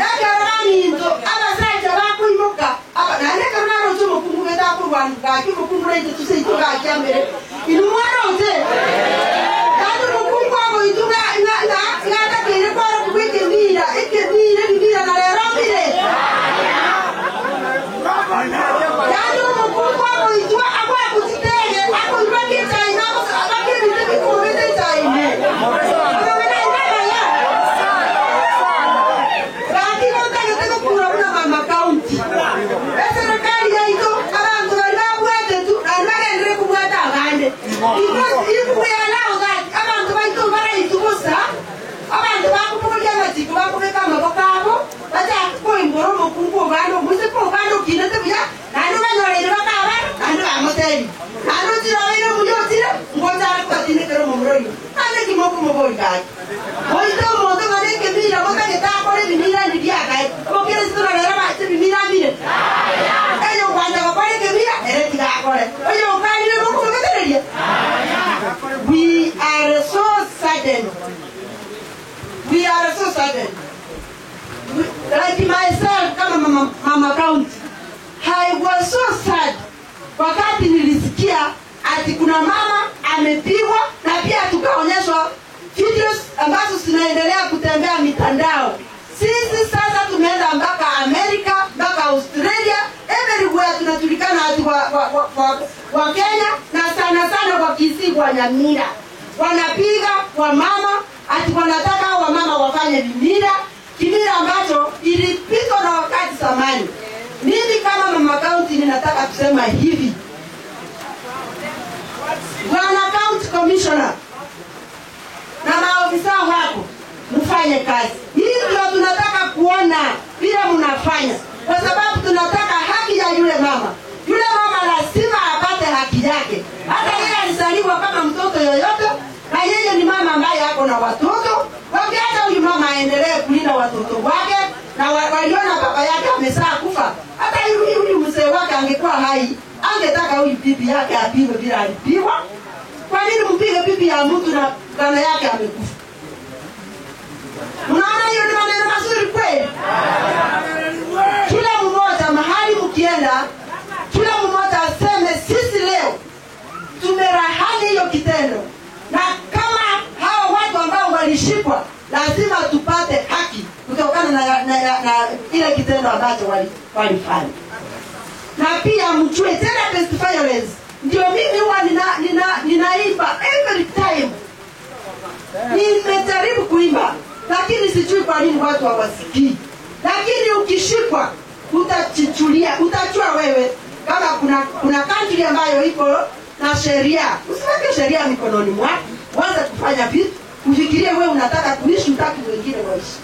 Ekarani ndo abasaija bakuimuka aba nane karano tumo kumugeta kurwanka kimo kumure tuse ituka kyambere inumwana ote kandi mukumwa ngo ituka ngata kire kwa kubike mbira ekebira na leramire kandi mukumwa ngo ituka akwa kutitege akwa kitsa inamo abakiri bibi kumete tsaine If we allow that, abantu baito barayitubusa, abantu bakupuja matiko bakubeka amabokabo, bata koingoro mukungu bano, musipo bano kinete bya, nanu banyore bakaba, nanu amoteri. Nanu tirawe muyotira, ngoza kwatine kero mumroyo. Ane kimoko muboga. Oito moto ngane kemira boka keta kore bimira ndiya kai. Okere sura lera ba bimira mire. Ayo kwanja bakore kemira, ere tiga kore. Oyo kani no ko keteria. We are so saddened. We are so saddened. Like myself, kama mama county, I was so sad wakati nilisikia ati kuna mama amepigwa na pia tukaonyeshwa videos ambazo zinaendelea kutembea mitandao. Sisi sasa tumeenda mpaka Amerika, mpaka Australia, everywhere tunajulikana ati wa Kenya na sana kwa Kisii kwa Nyamira. Wanapiga wa mama ati wanataka wa mama wafanye kimira ambacho ilipitwa na wakati zamani. Mimi kama mama county ninataka kusema hivi. Bwana county commissioner na maofisa wako mfanye kazi. Hii ndio tunataka kuona vile mnafanya, kwa sababu tunataka haki ya yule mama. Yule mama lazima apate haki yake. Hata yeye alizaliwa kama mtoto yoyote, na yeye ni mama ambaye ako na watoto. Wakiacha huyu mama aendelee kulinda watoto wake, na waliona baba yake amezaa kufa, hata huyu mzee wake angekuwa hai, angetaka huyu bibi yake apigwe bila alipiwa. Kwa nini mpige bibi ya mtu na bwana yake amekufa? Unaona hiyo ni maneno mazuri kweli? Kila mmoja mahali mkienda, kila mmoja aseme sisi leo tumerahani hiyo kitendo, na kama hao watu ambao walishikwa lazima tupate haki kutokana na ile kitendo ambacho walifanya. Na pia mchue tena best violence. Ndio mimi huwa ninaimba every time. Nimejaribu kuimba, lakini sijui kwa nini watu hawasikii. Lakini ukishikwa utachichulia, utachua wewe kama kuna country ambayo iko na sheria. Usiweke sheria mikononi mwako, waanze kufanya vitu, ufikirie wewe unataka kuishi, utaki wengine waishi.